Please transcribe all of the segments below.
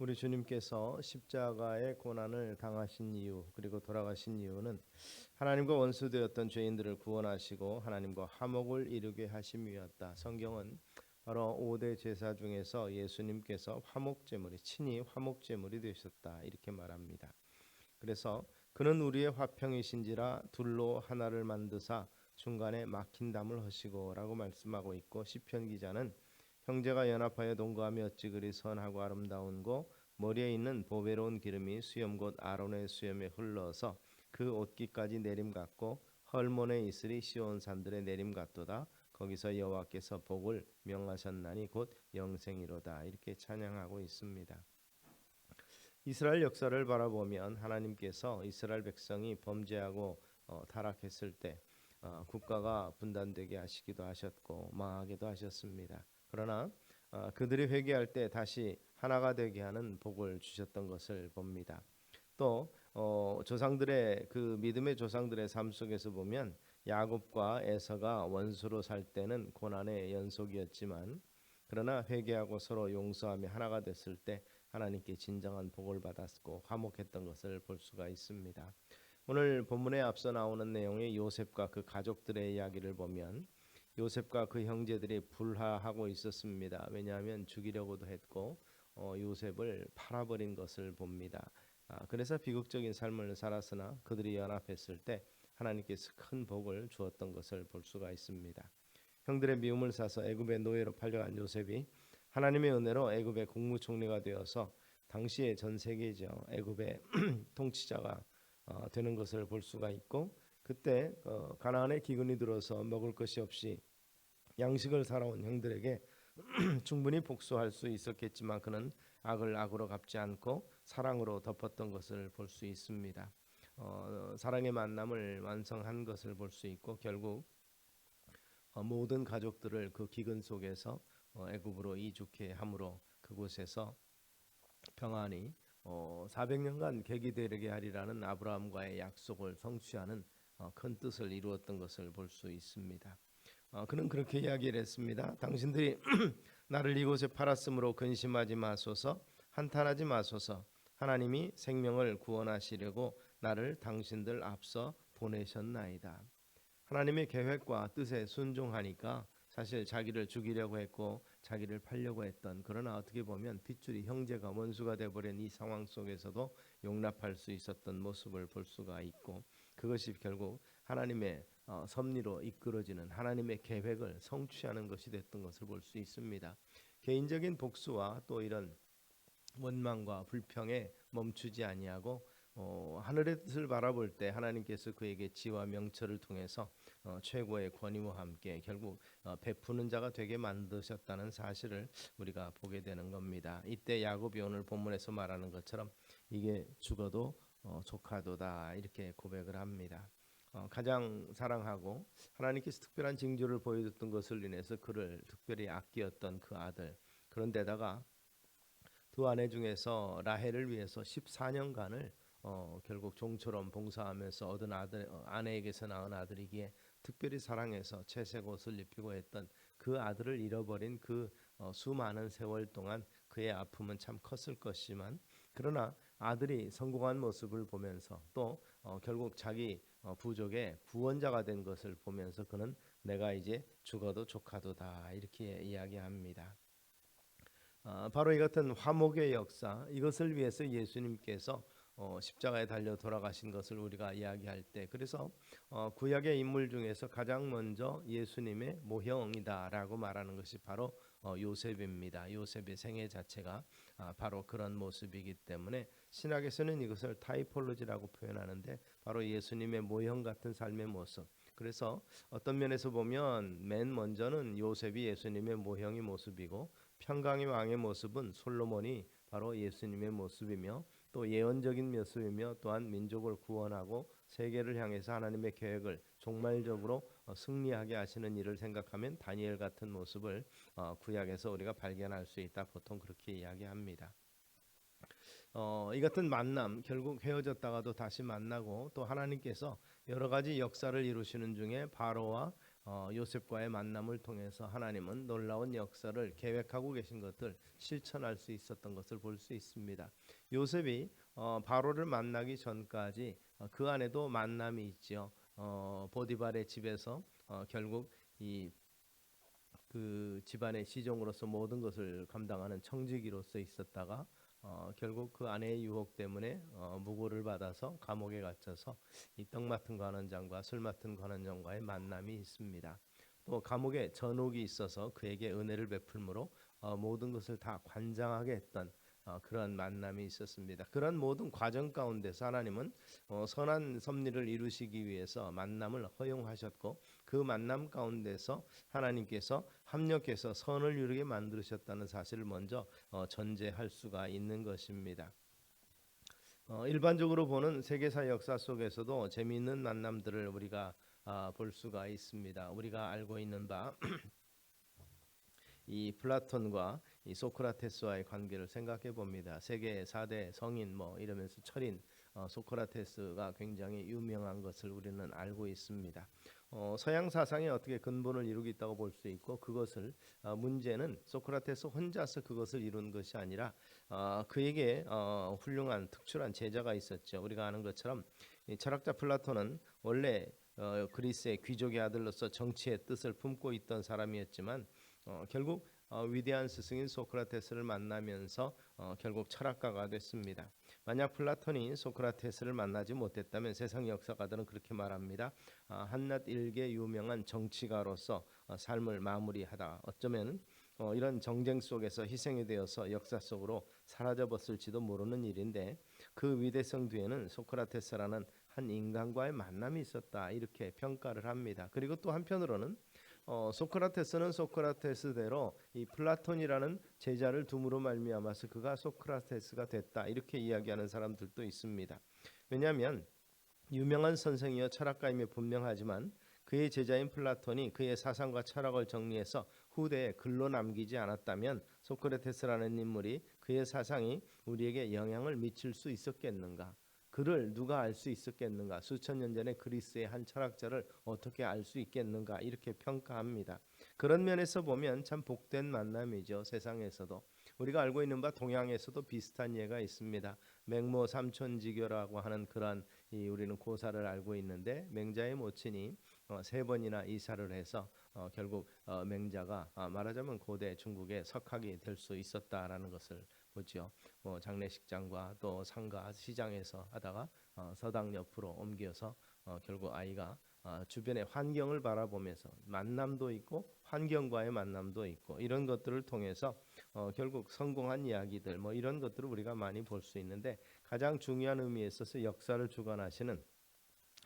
우리 주님께서 십자가의 고난을 당하신 이유 그리고 돌아가신 이유는 하나님과 원수되었던 죄인들을 구원하시고 하나님과 화목을 이루게 하심이었다. 성경은 바로 5대 제사 중에서 예수님께서 화목제물이 친히 화목제물이 되셨다 이렇게 말합니다. 그래서 그는 우리의 화평이신지라 둘로 하나를 만드사 중간에 막힌 담을 하시고라고 말씀하고 있고 시편 기자는 형제가 연합하여 동거하며 어찌 그리 선하고 아름다운고 머리에 있는 보배로운 기름이 수염 곧 아론의 수염에 흘러서 그 옷깃까지 내림 같고 헐몬에 이슬이 시온 산들의 내림 같도다. 거기서 여호와께서 복을 명하셨나니 곧 영생이로다. 이렇게 찬양하고 있습니다. 이스라엘 역사를 바라보면 하나님께서 이스라엘 백성이 범죄하고 타락했을 때 국가가 분단되게 하시기도 하셨고 망하기도 하셨습니다. 그러나 그들이 회개할 때 다시 하나가 되게 하는 복을 주셨던 것을 봅니다. 또 조상들의 그 믿음의 조상들의 삶 속에서 보면 야곱과 에서가 원수로 살 때는 고난의 연속이었지만 그러나 회개하고 서로 용서하며 하나가 됐을 때 하나님께 진정한 복을 받았고 화목했던 것을 볼 수가 있습니다. 오늘 본문에 앞서 나오는 내용의 요셉과 그 가족들의 이야기를 보면 요셉과 그 형제들이 불화하고 있었습니다. 왜냐하면 죽이려고도 했고 요셉을 팔아버린 것을 봅니다. 그래서 비극적인 삶을 살았으나 그들이 연합했을 때 하나님께서 큰 복을 주었던 것을 볼 수가 있습니다. 형들의 미움을 사서 애굽의 노예로 팔려간 요셉이 하나님의 은혜로 애굽의 국무총리가 되어서 당시의 전 세계죠 애굽의 통치자가 되는 것을 볼 수가 있고 그때 가나안에 기근이 들어서 먹을 것이 없이 양식을 살아온 형들에게 충분히 복수할 수 있었겠지만 그는 악을 악으로 갚지 않고 사랑으로 덮었던 것을 볼 수 있습니다. 사랑의 만남을 완성한 것을 볼 수 있고 결국 모든 가족들을 그 기근 속에서 애굽으로 이주케 함으로 그곳에서 평안히 400년간 계기되게 하리라는 아브라함과의 약속을 성취하는 큰 뜻을 이루었던 것을 볼 수 있습니다. 그는 그렇게 이야기를 했습니다. 당신들이 나를 이곳에 팔았으므로 근심하지 마소서 한탄하지 마소서 하나님이 생명을 구원하시려고 나를 당신들 앞서 보내셨나이다. 하나님의 계획과 뜻에 순종하니까 사실 자기를 죽이려고 했고 자기를 팔려고 했던 그러나 어떻게 보면 핏줄이 형제가 원수가 되어버린 이 상황 속에서도 용납할 수 있었던 모습을 볼 수가 있고 그것이 결국 하나님의 섭리로 이끌어지는 하나님의 계획을 성취하는 것이 됐던 것을 볼 수 있습니다. 개인적인 복수와 또 이런 원망과 불평에 멈추지 아니하고 하늘의 뜻을 바라볼 때 하나님께서 그에게 지와 명철을 통해서 최고의 권위와 함께 결국 베푸는 자가 되게 만드셨다는 사실을 우리가 보게 되는 겁니다. 이때 야곱이 오늘 본문에서 말하는 것처럼 이게 죽어도 조카도다 이렇게 고백을 합니다. 가장 사랑하고 하나님께서 특별한 징조를 보여줬던 것을 인해서 그를 특별히 아끼었던 그 아들 그런데다가 두 아내 중에서 라헬을 위해서 14년간을 결국 종처럼 봉사하면서 얻은 아들 아내에게서 낳은 아들이기에 특별히 사랑해서 채색 옷을 입히고 했던 그 아들을 잃어버린 그 수많은 세월 동안 그의 아픔은 참 컸을 것이지만 그러나 아들이 성공한 모습을 보면서 또 결국 자기 부족의 구원자가 된 것을 보면서 그는 내가 이제 죽어도 조카도다 이렇게 이야기합니다. 바로 이 같은 화목의 역사 이것을 위해서 예수님께서 십자가에 달려 돌아가신 것을 우리가 이야기할 때 그래서 구약의 인물 중에서 가장 먼저 예수님의 모형이다라고 말하는 것이 바로 요셉입니다. 요셉의 생애 자체가 바로 그런 모습이기 때문에 신학에서는 이것을 타이폴로지라고 표현하는데 바로 예수님의 모형 같은 삶의 모습 그래서 어떤 면에서 보면 맨 먼저는 요셉이 예수님의 모형의 모습이고 평강의 왕의 모습은 솔로몬이 바로 예수님의 모습이며 또 예언적인 모습이며 또한 민족을 구원하고 세계를 향해서 하나님의 계획을 종말적으로 승리하게 하시는 일을 생각하면 다니엘 같은 모습을 구약에서 우리가 발견할 수 있다. 보통 그렇게 이야기합니다. 이 같은 만남 결국 헤어졌다가도 다시 만나고 또 하나님께서 여러 가지 역사를 이루시는 중에 바로와 요셉과의 만남을 통해서 하나님은 놀라운 역사를 계획하고 계신 것들 실천할 수 있었던 것을 볼 수 있습니다. 요셉이 바로를 만나기 전까지 그 안에도 만남이 있죠. 보디발의 집에서 결국 그 집안의 시종으로서 모든 것을 감당하는 청지기로서 있었다가 결국 그 아내의 유혹 때문에 무고를 받아서 감옥에 갇혀서 이 떡 맡은 관원장과 술 맡은 관원장과의 만남이 있습니다. 또 감옥에 전옥이 있어서 그에게 은혜를 베풀므로 모든 것을 다 관장하게 했던 그런 만남이 있었습니다. 그런 모든 과정 가운데서 하나님은 선한 섭리를 이루시기 위해서 만남을 허용하셨고 그 만남 가운데서 하나님께서 합력해서 선을 이루게 만드셨다는 사실을 먼저 전제할 수가 있는 것입니다. 일반적으로 보는 세계사 역사 속에서도 재미있는 만남들을 우리가 볼 수가 있습니다. 우리가 알고 있는 바 이 플라톤과 이 소크라테스와의 관계를 생각해 봅니다. 세계 4대 성인 이러면서 철인 소크라테스가 굉장히 유명한 것을 우리는 알고 있습니다. 서양 사상이 어떻게 근본을 이루고 있다고 볼 수 있고 그것을 문제는 소크라테스 혼자서 그것을 이룬 것이 아니라 그에게 훌륭한 특출한 제자가 있었죠. 우리가 아는 것처럼 이 철학자 플라톤은 원래 그리스의 귀족의 아들로서 정치의 뜻을 품고 있던 사람이었지만 결국 위대한 스승인 소크라테스를 만나면서 결국 철학가가 됐습니다. 만약 플라톤이 소크라테스를 만나지 못했다면 세상 역사가들은 그렇게 말합니다. 한낱 일개 유명한 정치가로서 삶을 마무리하다 어쩌면 이런 정쟁 속에서 희생이 되어서 역사 속으로 사라져버릴지도 모르는 일인데 그 위대성 뒤에는 소크라테스라는 한 인간과의 만남이 있었다 이렇게 평가를 합니다. 그리고 또 한편으로는 소크라테스는 소크라테스대로 이 플라톤이라는 제자를 둠으로 말미암아서 그가 소크라테스가 됐다 이렇게 이야기하는 사람들도 있습니다. 왜냐하면 유명한 선생이여 철학가임이 분명하지만 그의 제자인 플라톤이 그의 사상과 철학을 정리해서 후대에 글로 남기지 않았다면 소크라테스라는 인물이 그의 사상이 우리에게 영향을 미칠 수 있었겠는가? 그를 누가 알 수 있었겠는가? 수천 년 전에 그리스의 한 철학자를 어떻게 알 수 있겠는가? 이렇게 평가합니다. 그런 면에서 보면 참 복된 만남이죠. 세상에서도 우리가 알고 있는 바 동양에서도 비슷한 예가 있습니다. 맹모 삼촌지교라고 하는 그런 우리는 고사를 알고 있는데 맹자의 모친이 3번이나 이사를 해서 결국 맹자가 말하자면 고대 중국의 석학이 될 수 있었다라는 것을 보죠. 장례식장과 또 상가 시장에서 하다가 서당 옆으로 옮겨서 결국 아이가 주변의 환경을 바라보면서 만남도 있고 환경과의 만남도 있고 이런 것들을 통해서 결국 성공한 이야기들 이런 것들을 우리가 많이 볼 수 있는데 가장 중요한 의미에 있어서 역사를 주관하시는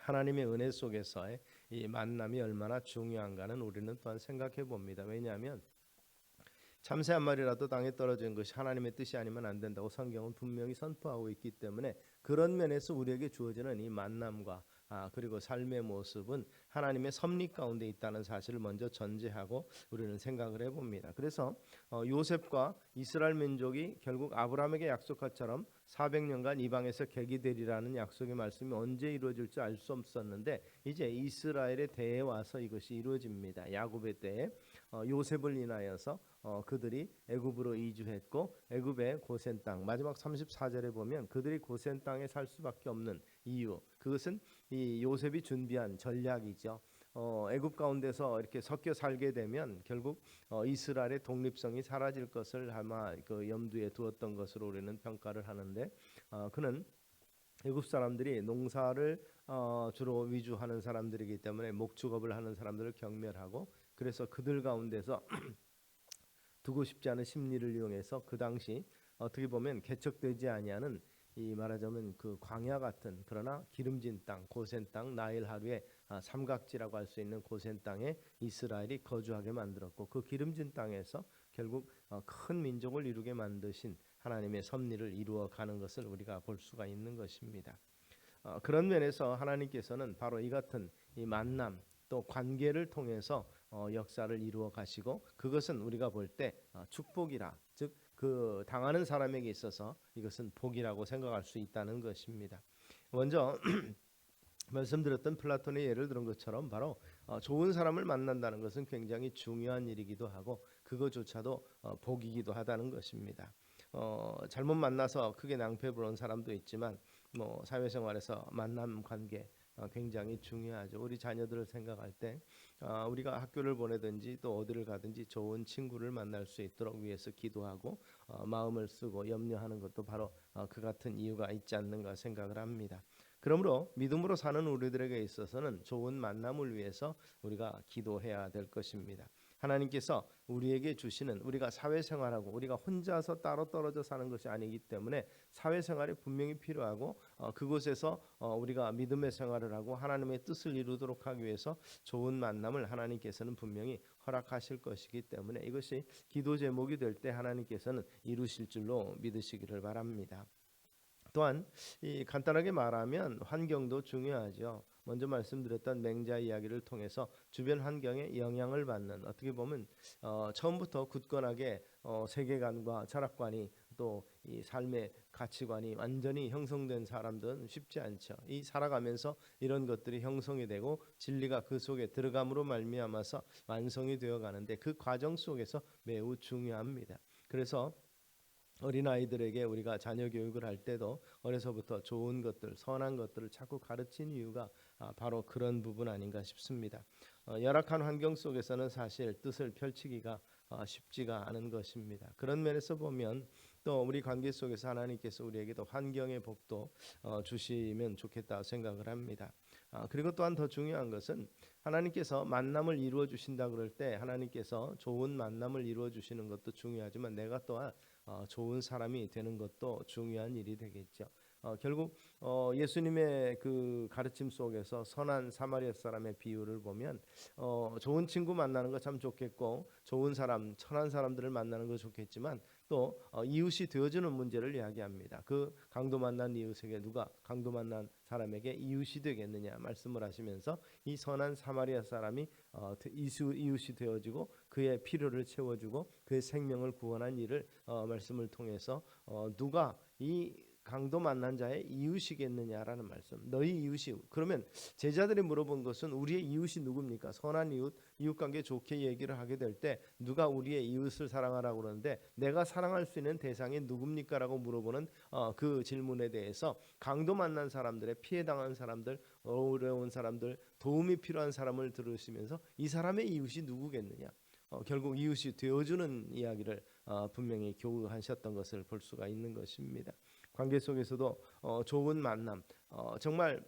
하나님의 은혜 속에서의 이 만남이 얼마나 중요한가는 우리는 또한 생각해 봅니다. 왜냐하면 참새 한 마리라도 땅에 떨어지는 것이 하나님의 뜻이 아니면 안 된다고 성경은 분명히 선포하고 있기 때문에 그런 면에서 우리에게 주어지는 이 만남과 그리고 삶의 모습은 하나님의 섭리 가운데 있다는 사실을 먼저 전제하고 우리는 생각을 해봅니다. 그래서 요셉과 이스라엘 민족이 결국 아브라함에게 약속한 것처럼 400년간 이방에서 객이 되리라는 약속의 말씀이 언제 이루어질지 알 수 없었는데 이제 이스라엘의 때에 와서 이것이 이루어집니다. 야곱의 때에 요셉을 인하여서 그들이 애굽으로 이주했고 애굽의 고센 땅 마지막 34절에 보면 그들이 고센 땅에 살 수밖에 없는 이유 그것은 이 요셉이 준비한 전략이죠. 애굽 가운데서 이렇게 섞여 살게 되면 결국 이스라엘의 독립성이 사라질 것을 아마 그 염두에 두었던 것으로 우리는 평가를 하는데 그는 애굽 사람들이 농사를 주로 위주하는 사람들이기 때문에 목축업을 하는 사람들을 경멸하고 그래서 그들 가운데서 두고 싶지 않은 심리를 이용해서 그 당시 어떻게 보면 개척되지 아니하는 이 말하자면 그 광야 같은 그러나 기름진 땅 고센 땅 나일 하루의 삼각지라고 할 수 있는 고센 땅에 이스라엘이 거주하게 만들었고 그 기름진 땅에서 결국 큰 민족을 이루게 만드신 하나님의 섭리를 이루어 가는 것을 우리가 볼 수가 있는 것입니다. 그런 면에서 하나님께서는 바로 이 같은 이 만남 또 관계를 통해서 역사를 이루어 가시고 그것은 우리가 볼 때 축복이라 즉 그 당하는 사람에게 있어서 이것은 복이라고 생각할 수 있다는 것입니다. 먼저 말씀드렸던 플라톤의 예를 들은 것처럼 바로 좋은 사람을 만난다는 것은 굉장히 중요한 일이기도 하고 그거조차도 복이기도 하다는 것입니다. 잘못 만나서 크게 낭패 부는 사람도 있지만 뭐 사회생활에서 만남 관계 굉장히 중요하죠. 우리 자녀들을 생각할 때 우리가 학교를 보내든지 또 어디를 가든지 좋은 친구를 만날 수 있도록 위해서 기도하고 마음을 쓰고 염려하는 것도 바로 그 같은 이유가 있지 않는가 생각을 합니다. 그러므로 믿음으로 사는 우리들에게 있어서는 좋은 만남을 위해서 우리가 기도해야 될 것입니다. 하나님께서 우리에게 주시는 우리가 사회생활하고 우리가 혼자서 따로 떨어져 사는 것이 아니기 때문에 사회생활이 분명히 필요하고 그곳에서 우리가 믿음의 생활을 하고 하나님의 뜻을 이루도록 하기 위해서 좋은 만남을 하나님께서는 분명히 허락하실 것이기 때문에 이것이 기도 제목이 될 때 하나님께서는 이루실 줄로 믿으시기를 바랍니다. 또한 이 간단하게 말하면 환경도 중요하죠. 먼저 말씀드렸던 맹자 이야기를 통해서 주변 환경에 영향을 받는 어떻게 보면 처음부터 굳건하게 세계관과 철학관이 또 이 삶의 가치관이 완전히 형성된 사람들은 쉽지 않죠. 이 살아가면서 이런 것들이 형성이 되고 진리가 그 속에 들어감으로 말미암아서 완성이 되어 가는데 그 과정 속에서 매우 중요합니다. 그래서 어린아이들에게 우리가 자녀 교육을 할 때도 어려서부터 좋은 것들, 선한 것들을 자꾸 가르친 이유가 바로 그런 부분 아닌가 싶습니다. 열악한 환경 속에서는 사실 뜻을 펼치기가 쉽지가 않은 것입니다. 그런 면에서 보면 또 우리 관계 속에서 하나님께서 우리에게도 환경의 복도 주시면 좋겠다 생각을 합니다. 그리고 또한 더 중요한 것은 하나님께서 만남을 이루어 주신다 그럴 때 하나님께서 좋은 만남을 이루어 주시는 것도 중요하지만 내가 또한 좋은 사람이 되는 것도 중요한 일이 되겠죠. 결국 예수님의 그 가르침 속에서 선한 사마리아 사람의 비유를 보면 좋은 친구 만나는 거 참 좋겠고 좋은 사람, 선한 사람들을 만나는 거 좋겠지만 또 이웃이 되어주는 문제를 이야기합니다. 그 강도 만난 이웃에게 누가 강도 만난 사람에게 이웃이 되겠느냐 말씀을 하시면서 이 선한 사마리아 사람이 이웃이 되어주고 그의 필요를 채워주고 그의 생명을 구원한 일을 말씀을 통해서 누가 이 강도 만난 자의 이웃이겠느냐라는 말씀. 너희 이웃이 그러면 제자들이 물어본 것은 우리의 이웃이 누굽니까? 선한 이웃, 이웃관계 좋게 얘기를 하게 될 때 누가 우리의 이웃을 사랑하라고 그러는데 내가 사랑할 수 있는 대상이 누굽니까라고 물어보는 그 질문에 대해서 강도 만난 사람들의 피해당한 사람들, 어려운 사람들, 도움이 필요한 사람을 들으시면서 이 사람의 이웃이 누구겠느냐? 결국 이웃이 되어주는 이야기를 분명히 교훈하셨던 것을 볼 수가 있는 것입니다. 관계 속에서도 좋은 만남, 정말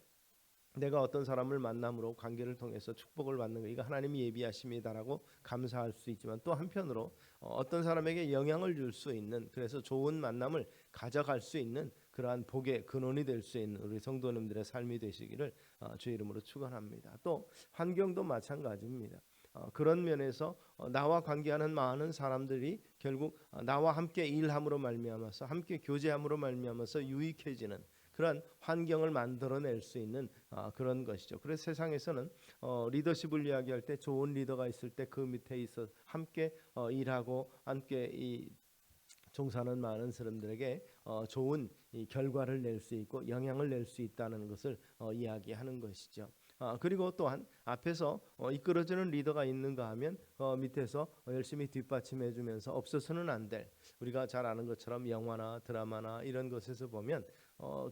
내가 어떤 사람을 만남으로 관계를 통해서 축복을 받는 거 이거 하나님이 예비하심이다라고 감사할 수 있지만 또 한편으로 어떤 사람에게 영향을 줄 수 있는 그래서 좋은 만남을 가져갈 수 있는 그러한 복의 근원이 될 수 있는 우리 성도님들의 삶이 되시기를 주의 이름으로 축원합니다. 또 환경도 마찬가지입니다. 그런 면에서 나와 관계하는 많은 사람들이 결국 나와 함께 일함으로 말미암아서 함께 교제함으로 말미암아서 유익해지는 그런 환경을 만들어낼 수 있는 그런 것이죠. 그래서 세상에서는 리더십을 이야기할 때 좋은 리더가 있을 때 그 밑에 있어 함께 일하고 함께 이 종사하는 많은 사람들에게 좋은 이 결과를 낼 수 있고 영향을 낼 수 있다는 것을 이야기하는 것이죠. 그리고 또한 앞에서 이끌어주는 리더가 있는가 하면 밑에서 열심히 뒷받침해 주면서 없어서는 안 될 우리가 잘 아는 것처럼 영화나 드라마나 이런 것에서 보면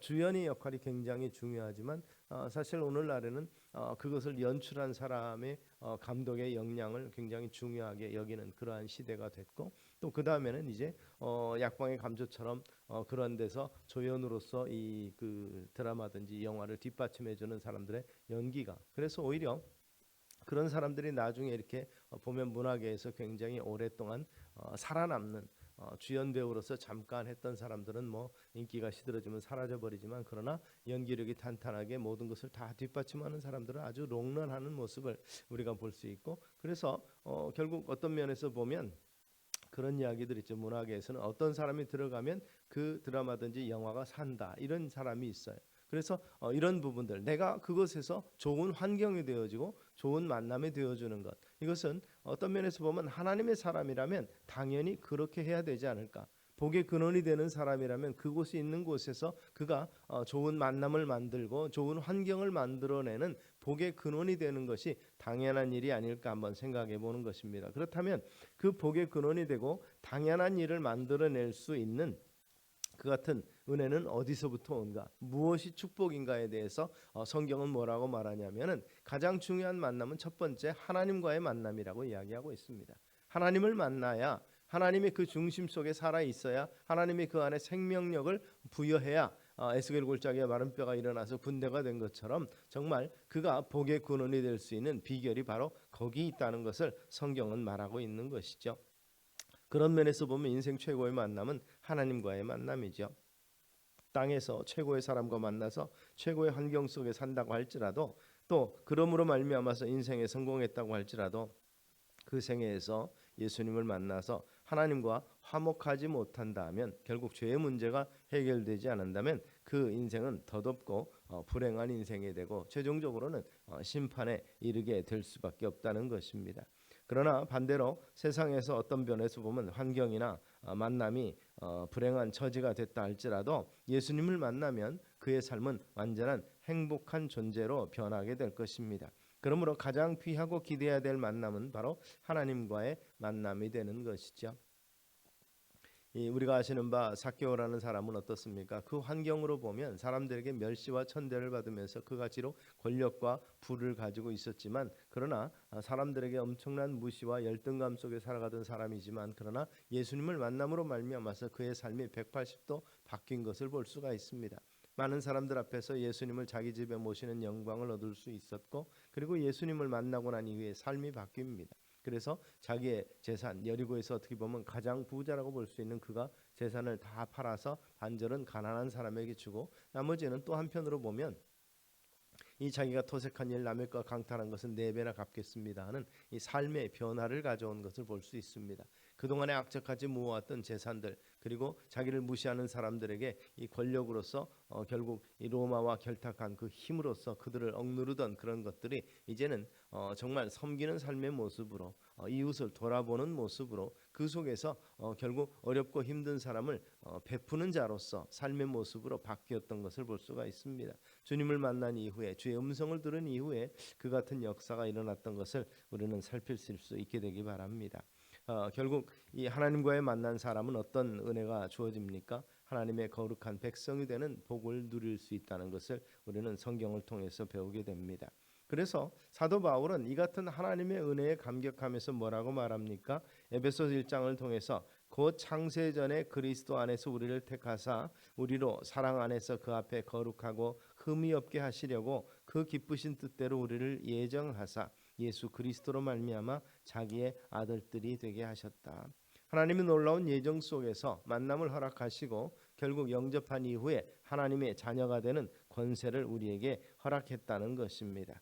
주연의 역할이 굉장히 중요하지만 사실 오늘날에는 그것을 연출한 사람의 감독의 역량을 굉장히 중요하게 여기는 그러한 시대가 됐고 또 그 다음에는 이제 약방의 감조처럼 그런 데서 조연으로서 이 그 드라마든지 영화를 뒷받침해 주는 사람들의 연기가 그래서 오히려 그런 사람들이 나중에 이렇게 보면 문화계에서 굉장히 오랫동안 살아남는 주연 배우로서 잠깐 했던 사람들은 뭐 인기가 시들어지면 사라져 버리지만 그러나 연기력이 탄탄하게 모든 것을 다 뒷받침하는 사람들은 아주 롱런하는 모습을 우리가 볼 수 있고 그래서 결국 어떤 면에서 보면 그런 이야기들 있죠. 문화계에서는 어떤 사람이 들어가면 그 드라마든지 영화가 산다 이런 사람이 있어요. 그래서 이런 부분들 내가 그것에서 좋은 환경이 되어지고 좋은 만남이 되어주는 것 이것은 어떤 면에서 보면 하나님의 사람이라면 당연히 그렇게 해야 되지 않을까. 복의 근원이 되는 사람이라면 그곳이 있는 곳에서 그가 좋은 만남을 만들고 좋은 환경을 만들어내는 복의 근원이 되는 것이 당연한 일이 아닐까 한번 생각해 보는 것입니다. 그렇다면 그 복의 근원이 되고 당연한 일을 만들어낼 수 있는 그 같은 은혜는 어디서부터 온가? 무엇이 축복인가에 대해서 성경은 뭐라고 말하냐면은 가장 중요한 만남은 첫 번째 하나님과의 만남이라고 이야기하고 있습니다. 하나님을 만나야 하나님의 그 중심 속에 살아 있어야 하나님이 그 안에 생명력을 부여해야 에스겔 골짜기에 마른 뼈가 일어나서 군대가 된 것처럼 정말 그가 복의 근원이 될 수 있는 비결이 바로 거기 있다는 것을 성경은 말하고 있는 것이죠. 그런 면에서 보면 인생 최고의 만남은 하나님과의 만남이죠. 땅에서 최고의 사람과 만나서 최고의 환경 속에 산다고 할지라도 또 그러므로 말미암아서 인생에 성공했다고 할지라도 그 생애에서 예수님을 만나서 하나님과 화목하지 못한다면 결국 죄의 문제가 해결되지 않는다면 그 인생은 덧없고 불행한 인생이 되고 최종적으로는 심판에 이르게 될 수밖에 없다는 것입니다. 그러나 반대로 세상에서 어떤 면에서 보면 환경이나 만남이 불행한 처지가 됐다 할지라도 예수님을 만나면 그의 삶은 완전한 행복한 존재로 변하게 될 것입니다. 그러므로 가장 귀하고 기대해야 될 만남은 바로 하나님과의 만남이 되는 것이죠. 우리가 아시는 바 삭개오라는 사람은 어떻습니까? 그 환경으로 보면 사람들에게 멸시와 천대를 받으면서 그가지로 권력과 부를 가지고 있었지만 그러나 사람들에게 엄청난 무시와 열등감 속에 살아가던 사람이지만 그러나 예수님을 만남으로 말미암아서 그의 삶이 180도 바뀐 것을 볼 수가 있습니다. 많은 사람들 앞에서 예수님을 자기 집에 모시는 영광을 얻을 수 있었고 그리고 예수님을 만나고 난 이후에 삶이 바뀝니다. 그래서 자기의 재산 여리고에서 어떻게 보면 가장 부자라고 볼 수 있는 그가 재산을 다 팔아서 반절은 가난한 사람에게 주고 나머지는 또 한편으로 보면 이 자기가 토색한 일 남의 것 강탈한 것은 4배나 갚겠습니다 하는 이 삶의 변화를 가져온 것을 볼 수 있습니다. 그동안에 악착같이 모아왔던 재산들 그리고 자기를 무시하는 사람들에게 이 권력으로서 결국 이 로마와 결탁한 그 힘으로써 그들을 억누르던 그런 것들이 이제는 정말 섬기는 삶의 모습으로 이웃을 돌아보는 모습으로 그 속에서 결국 어렵고 힘든 사람을 베푸는 자로서 삶의 모습으로 바뀌었던 것을 볼 수가 있습니다. 주님을 만난 이후에 주의 음성을 들은 이후에 그 같은 역사가 일어났던 것을 우리는 살필 수 있게 되기 바랍니다. 결국 이 하나님과의 만난 사람은 어떤 은혜가 주어집니까? 하나님의 거룩한 백성이 되는 복을 누릴 수 있다는 것을 우리는 성경을 통해서 배우게 됩니다. 그래서 사도 바울은 이 같은 하나님의 은혜에 감격하면서 뭐라고 말합니까? 에베소 1장을 통해서 곧 창세 전에 그리스도 안에서 우리를 택하사 우리로 사랑 안에서 그 앞에 거룩하고 흠이 없게 하시려고 그 기쁘신 뜻대로 우리를 예정하사 예수 그리스도로 말미암아 자기의 아들들이 되게 하셨다. 하나님의 놀라운 예정 속에서 만남을 허락하시고 결국 영접한 이후에 하나님의 자녀가 되는 권세를 우리에게 허락했다는 것입니다.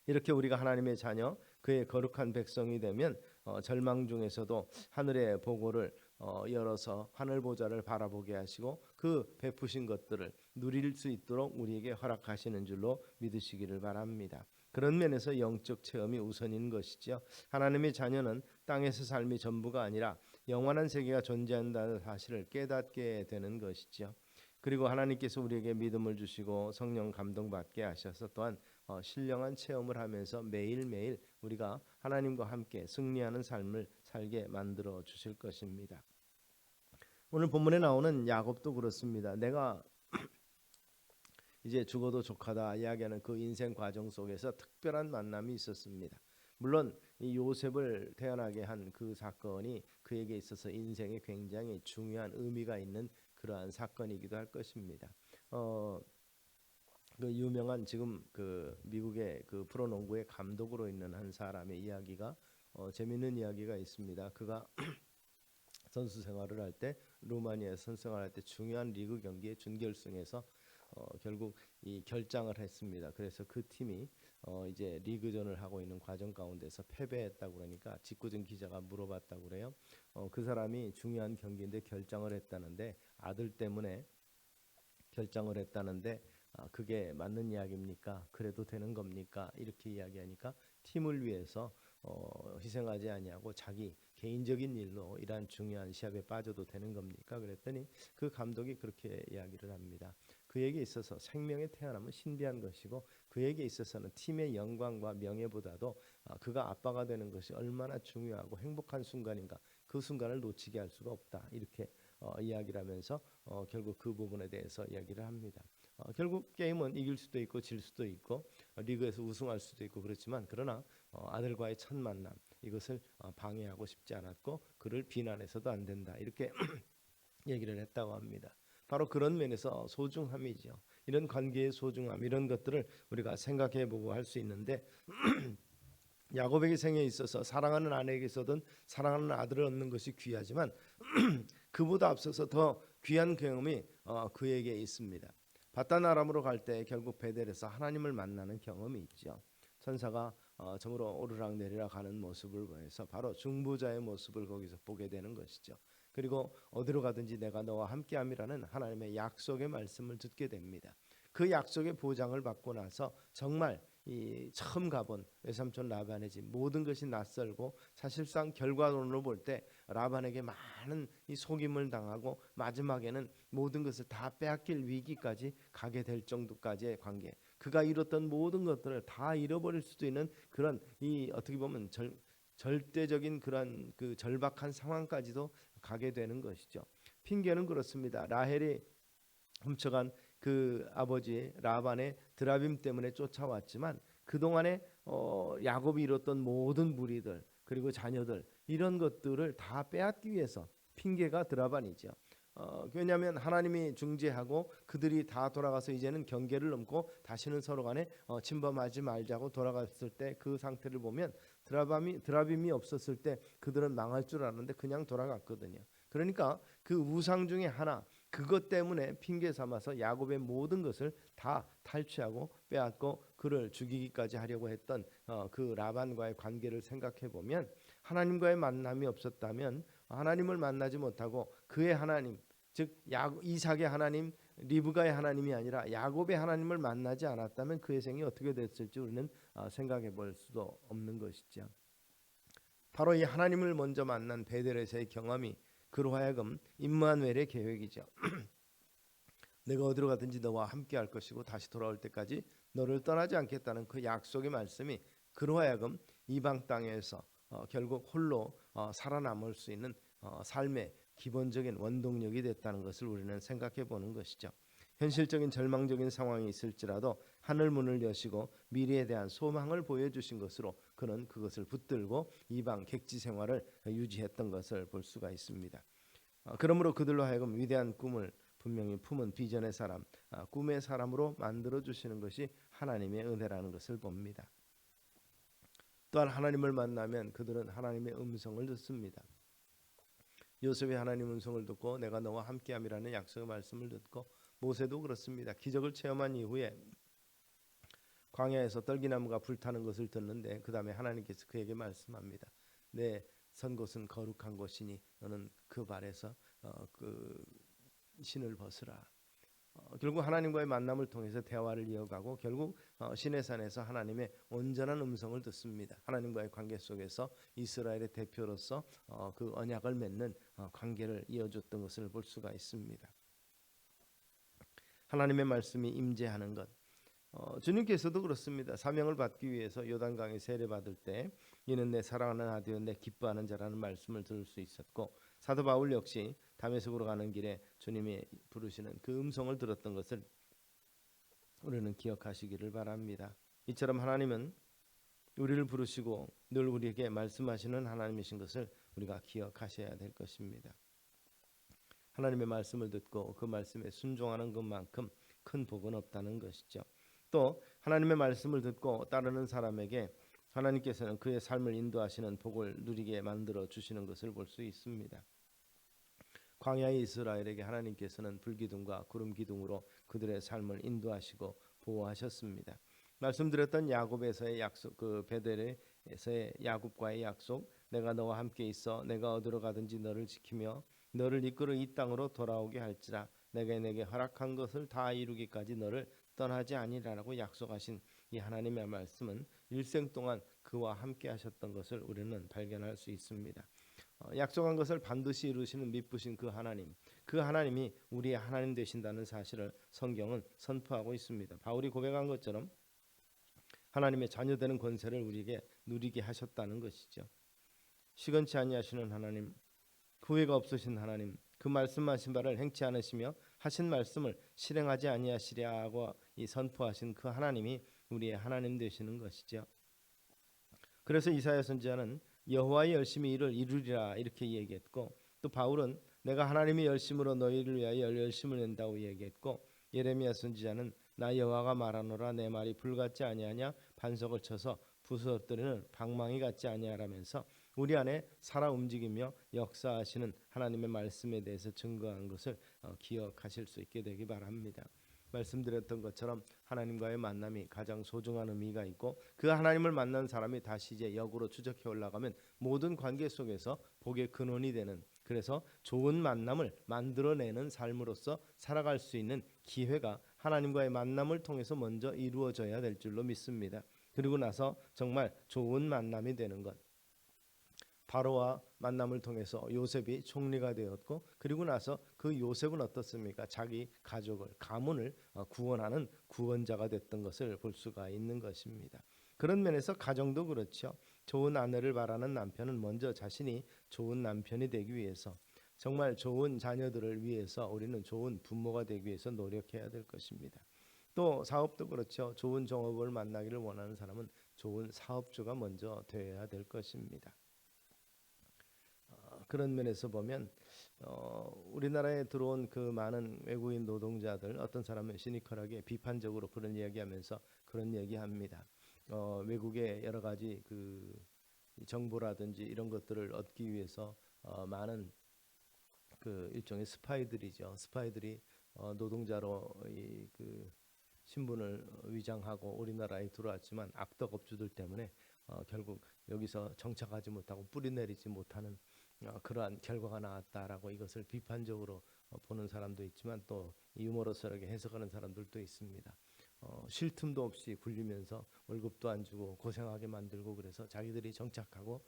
이렇게 우리가 하나님의 자녀 그의 거룩한 백성이 되면 절망 중에서도 하늘의 보고를 열어서 하늘 보좌를 바라보게 하시고 그 베푸신 것들을 누릴 수 있도록 우리에게 허락하시는 줄로 믿으시기를 바랍니다. 그런 면에서 영적 체험이 우선인 것이죠. 하나님의 자녀는 땅에서 삶이 전부가 아니라 영원한 세계가 존재한다는 사실을 깨닫게 되는 것이죠. 그리고 하나님께서 우리에게 믿음을 주시고 성령 감동받게 하셔서 또한 신령한 체험을 하면서 매일매일 우리가 하나님과 함께 승리하는 삶을 살게 만들어 주실 것입니다. 오늘 본문에 나오는 야곱도 그렇습니다. 내가 이제 죽어도 족하다 이야기하는 그 인생 과정 속에서 특별한 만남이 있었습니다. 물론 이 요셉을 태어나게 한 그 사건이 그에게 있어서 인생에 굉장히 중요한 의미가 있는 그러한 사건이기도 할 것입니다. 그 유명한 지금 그 미국의 그 프로농구의 감독으로 있는 한 사람의 이야기가 재미있는 이야기가 있습니다. 그가 선수 생활을 할 때 루마니아에서 선수 생활할 때 중요한 리그 경기의 준결승에서 결국 이 결장을 했습니다. 그래서 그 팀이 이제 리그전을 하고 있는 과정 가운데서 패배했다고 그러니까 직구준 기자가 물어봤다고 그래요. 그 사람이 중요한 경기인데 결장을 했다는데 아들 때문에 결장을 했다는데 그게 맞는 이야기입니까? 그래도 되는 겁니까? 이렇게 이야기하니까 팀을 위해서 희생하지 아니하고 자기 개인적인 일로 이러한 중요한 시합에 빠져도 되는 겁니까? 그랬더니 그 감독이 그렇게 이야기를 합니다. 그에게 있어서 생명의 태어남은 신비한 것이고 그에게 있어서는 팀의 영광과 명예보다도 그가 아빠가 되는 것이 얼마나 중요하고 행복한 순간인가, 그 순간을 놓치게 할 수가 없다, 이렇게 이야기를 하면서 결국 그 부분에 대해서 이야기를 합니다. 결국 게임은 이길 수도 있고 질 수도 있고 리그에서 우승할 수도 있고 그렇지만, 그러나 아들과의 첫 만남, 이것을 방해하고 싶지 않았고 그를 비난해서도 안 된다, 이렇게 얘기를 했다고 합니다. 바로 그런 면에서 소중함이죠. 이런 관계의 소중함, 이런 것들을 우리가 생각해보고 할 수 있는데, 야곱에게 생에 있어서 사랑하는 아내에게서든 사랑하는 아들을 얻는 것이 귀하지만 그보다 앞서서 더 귀한 경험이 그에게 있습니다. 바단 아람으로 갈 때 결국 베델에서 하나님을 만나는 경험이 있죠. 천사가 저물어 오르락 내리락 하는 모습을 보여서 바로 중보자의 모습을 거기서 보게 되는 것이죠. 그리고 어디로 가든지 내가 너와 함께함이라는 하나님의 약속의 말씀을 듣게 됩니다. 그 약속의 보장을 받고 나서 정말 이 처음 가본 외삼촌 라반의 집, 모든 것이 낯설고 사실상 결과론으로 볼 때 라반에게 많은 이 속임을 당하고 마지막에는 모든 것을 다 빼앗길 위기까지 가게 될 정도까지의 관계, 그가 잃었던 모든 것들을 다 잃어버릴 수도 있는 그런 이 어떻게 보면 절대적인 그런 그 절박한 상황까지도 가게 되는 것이죠. 핑계는 그렇습니다. 라헬이 훔쳐간 그 아버지 라반의 드라빔 때문에 쫓아왔지만 그동안에 야곱이 잃었던 모든 무리들 그리고 자녀들, 이런 것들을 다 빼앗기 위해서 핑계가 드라반이죠. 왜냐하면 하나님이 중재하고 그들이 다 돌아가서 이제는 경계를 넘고 다시는 서로 간에 침범하지 말자고 돌아갔을 때 그 상태를 보면 드라빔이 없었을 때 그들은 망할 줄 알았는데 그냥 돌아갔거든요. 그러니까 그 우상 중에 하나, 그것 때문에 핑계 삼아서 야곱의 모든 것을 다 탈취하고 빼앗고 그를 죽이기까지 하려고 했던 그 라반과의 관계를 생각해 보면, 하나님과의 만남이 없었다면, 하나님을 만나지 못하고 그의 하나님, 즉 이삭의 하나님, 리브가의 하나님이 아니라 야곱의 하나님을 만나지 않았다면 그의 생이 어떻게 됐을지 우리는 생각해 볼 수도 없는 것이죠. 바로 이 하나님을 먼저 만난 베델에서의 경험이 그로 하여금 임마누엘의 계획이죠. 내가 어디로 가든지 너와 함께 할 것이고 다시 돌아올 때까지 너를 떠나지 않겠다는 그 약속의 말씀이 그로 하여금 이방 땅에서 결국 홀로 살아남을 수 있는 삶의 기본적인 원동력이 됐다는 것을 우리는 생각해 보는 것이죠. 현실적인 절망적인 상황이 있을지라도 하늘 문을 여시고 미래에 대한 소망을 보여주신 것으로 그는 그것을 붙들고 이방 객지 생활을 유지했던 것을 볼 수가 있습니다. 그러므로 그들로 하여금 위대한 꿈을 분명히 품은 비전의 사람, 꿈의 사람으로 만들어 주시는 것이 하나님의 은혜라는 것을 봅니다. 또한 하나님을 만나면 그들은 하나님의 음성을 듣습니다. 요셉이 하나님 음성을 듣고 내가 너와 함께함이라는 약속의 말씀을 듣고, 모세도 그렇습니다. 기적을 체험한 이후에 광야에서 떨기나무가 불타는 것을 듣는데 그 다음에 하나님께서 그에게 말씀합니다. 내 선 곳은 거룩한 곳이니 너는 그 발에서 그 신을 벗으라. 결국 하나님과의 만남을 통해서 대화를 이어가고 결국 시내산에서 하나님의 온전한 음성을 듣습니다. 하나님과의 관계 속에서 이스라엘의 대표로서 그 언약을 맺는 관계를 이어줬던 것을 볼 수가 있습니다. 하나님의 말씀이 임재하는 것, 주님께서도 그렇습니다. 사명을 받기 위해서 요단강에 세례받을 때 이는 내 사랑하는 아들이요 내 기뻐하는 자라는 말씀을 들을 수 있었고, 사도 바울 역시 다메섹으로 가는 길에 주님이 부르시는 그 음성을 들었던 것을 우리는 기억하시기를 바랍니다. 이처럼 하나님은 우리를 부르시고 늘 우리에게 말씀하시는 하나님이신 것을 우리가 기억하셔야 될 것입니다. 하나님의 말씀을 듣고 그 말씀에 순종하는 것만큼 큰 복은 없다는 것이죠. 또 하나님의 말씀을 듣고 따르는 사람에게 하나님께서는 그의 삶을 인도하시는 복을 누리게 만들어 주시는 것을 볼 수 있습니다. 광야의 이스라엘에게 하나님께서는 불기둥과 구름 기둥으로 그들의 삶을 인도하시고 보호하셨습니다. 말씀드렸던 야곱에서의 약속, 그 베델에서의 야곱과의 약속, 내가 너와 함께 있어 내가 어디로 가든지 너를 지키며 너를 이끌어 이 땅으로 돌아오게 할지라 내가 내게 허락한 것을 다 이루기까지 너를 떠나지 아니라라고 약속하신 이 하나님의 말씀은 일생 동안 그와 함께 하셨던 것을 우리는 발견할 수 있습니다. 약속한 것을 반드시 이루시는 미쁘신 그 하나님, 그 하나님이 우리의 하나님 되신다는 사실을 성경은 선포하고 있습니다. 바울이 고백한 것처럼 하나님의 자녀되는 권세를 우리에게 누리게 하셨다는 것이죠. 시건치 아니하시는 하나님, 후회가 없으신 하나님, 그 말씀하신 바를 행치 않으시며 하신 말씀을 실행하지 아니하시랴 하고 이 선포하신 그 하나님이 우리의 하나님 되시는 것이죠. 그래서 이사야 선지자는 여호와의 열심히 이를 이루리라 이렇게 얘기했고, 또 바울은 내가 하나님의 열심으로 너희를 위하여 열심을 낸다고 얘기했고, 예레미야 선지자는 나 여호와가 말하노라 내 말이 불같지 아니하냐 반석을 쳐서 부서뜨리는 방망이 같지 아니하라면서 우리 안에 살아 움직이며 역사하시는 하나님의 말씀에 대해서 증거한 것을 기억하실 수 있게 되기 바랍니다. 말씀드렸던 것처럼 하나님과의 만남이 가장 소중한 의미가 있고, 그 하나님을 만난 사람이 다시 이제 역으로 추적해 올라가면 모든 관계 속에서 복의 근원이 되는, 그래서 좋은 만남을 만들어내는 삶으로서 살아갈 수 있는 기회가 하나님과의 만남을 통해서 먼저 이루어져야 될 줄로 믿습니다. 그리고 나서 정말 좋은 만남이 되는 것, 바로와 만남을 통해서 요셉이 총리가 되었고, 그리고 나서 그 요셉은 어떻습니까? 자기 가족을, 가문을 구원하는 구원자가 됐던 것을 볼 수가 있는 것입니다. 그런 면에서 가정도 그렇죠. 좋은 아내를 바라는 남편은 먼저 자신이 좋은 남편이 되기 위해서, 정말 좋은 자녀들을 위해서 우리는 좋은 부모가 되기 위해서 노력해야 될 것입니다. 또 사업도 그렇죠. 좋은 종업을 만나기를 원하는 사람은 좋은 사업주가 먼저 되어야 될 것입니다. 그런 면에서 보면 우리나라에 들어온 그 많은 외국인 노동자들, 어떤 사람은 시니컬하게 비판적으로 그런 이야기하면서 그런 얘기합니다. 외국의 여러 가지 그 정보라든지 이런 것들을 얻기 위해서 많은 그 일종의 스파이들이죠. 스파이들이 노동자로 그 신분을 위장하고 우리나라에 들어왔지만 악덕업주들 때문에 결국 여기서 정착하지 못하고 뿌리내리지 못하는 그러한 결과가 나왔다라고 이것을 비판적으로 보는 사람도 있지만, 또 유머러스하게 해석하는 사람들도 있습니다. 쉴 틈도 없이 굴리면서 월급도 안 주고 고생하게 만들고, 그래서 자기들이 정착하고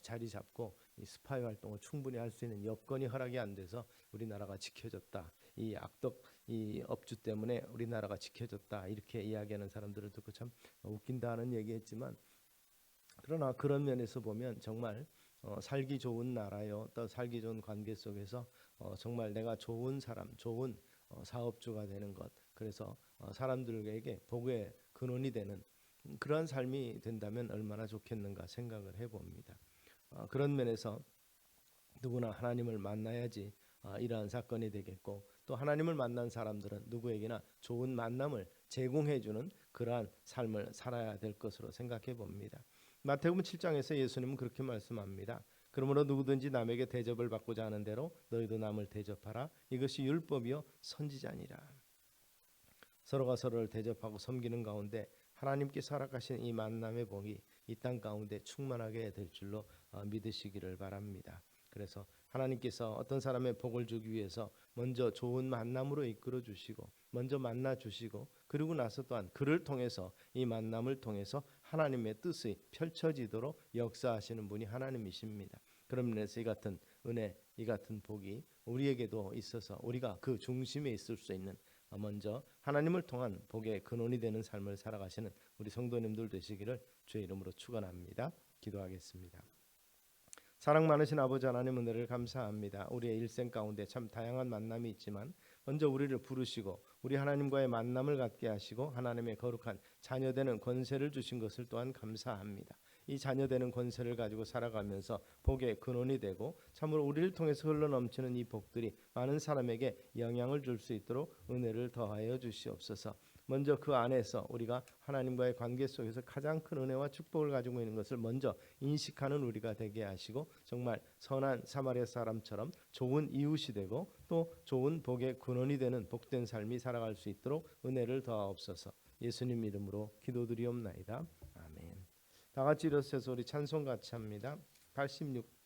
자리 잡고 이 스파이 활동을 충분히 할 수 있는 여건이 허락이 안 돼서 우리나라가 지켜졌다. 이 악덕 이 업주 때문에 우리나라가 지켜졌다. 이렇게 이야기하는 사람들을 듣고 참 웃긴다는 얘기했지만, 그러나 그런 면에서 보면 정말 살기 좋은 나라요, 또 살기 좋은 관계 속에서 정말 내가 좋은 사람, 좋은 사업주가 되는 것, 그래서 사람들에게 복의 근원이 되는 그러한 삶이 된다면 얼마나 좋겠는가 생각을 해봅니다. 그런 면에서 누구나 하나님을 만나야지 이러한 사건이 되겠고, 또 하나님을 만난 사람들은 누구에게나 좋은 만남을 제공해주는 그러한 삶을 살아야 될 것으로 생각해 봅니다. 마태복음 7장에서 예수님은 그렇게 말씀합니다. 그러므로 누구든지 남에게 대접을 받고자 하는 대로 너희도 남을 대접하라. 이것이 율법이요 선지자니라. 서로가 서로를 대접하고 섬기는 가운데 하나님께서 허락하신 이 만남의 복이 이 땅 가운데 충만하게 될 줄로 믿으시기를 바랍니다. 그래서 하나님께서 어떤 사람의 복을 주기 위해서 먼저 좋은 만남으로 이끌어 주시고, 먼저 만나 주시고, 그리고 나서 또한 그를 통해서, 이 만남을 통해서 하나님의 뜻이 펼쳐지도록 역사하시는 분이 하나님이십니다. 그런 면에서 이 같은 은혜, 이 같은 복이 우리에게도 있어서 우리가 그 중심에 있을 수 있는, 먼저 하나님을 통한 복의 근원이 되는 삶을 살아가시는 우리 성도님들 되시기를 주의 이름으로 축원합니다. 기도하겠습니다. 사랑 많으신 아버지 하나님, 은혜를 감사합니다. 우리의 일생 가운데 참 다양한 만남이 있지만 먼저 우리를 부르시고 우리 하나님과의 만남을 갖게 하시고 하나님의 거룩한 자녀되는 권세를 주신 것을 또한 감사합니다. 이 자녀되는 권세를 가지고 살아가면서 복의 근원이 되고 참으로 우리를 통해서 흘러넘치는 이 복들이 많은 사람에게 영향을 줄 수 있도록 은혜를 더하여 주시옵소서. 먼저 그 안에서 우리가 하나님과의 관계 속에서 가장 큰 은혜와 축복을 가지고 있는 것을 먼저 인식하는 우리가 되게 하시고, 정말 선한 사마리아 사람처럼 좋은 이웃이 되고 또 좋은 복의 근원이 되는 복된 삶이 살아갈 수 있도록 은혜를 더하옵소서. 예수님 이름으로 기도드리옵나이다. 아멘. 다 같이 일어서서 우리 찬송 같이 합니다. 86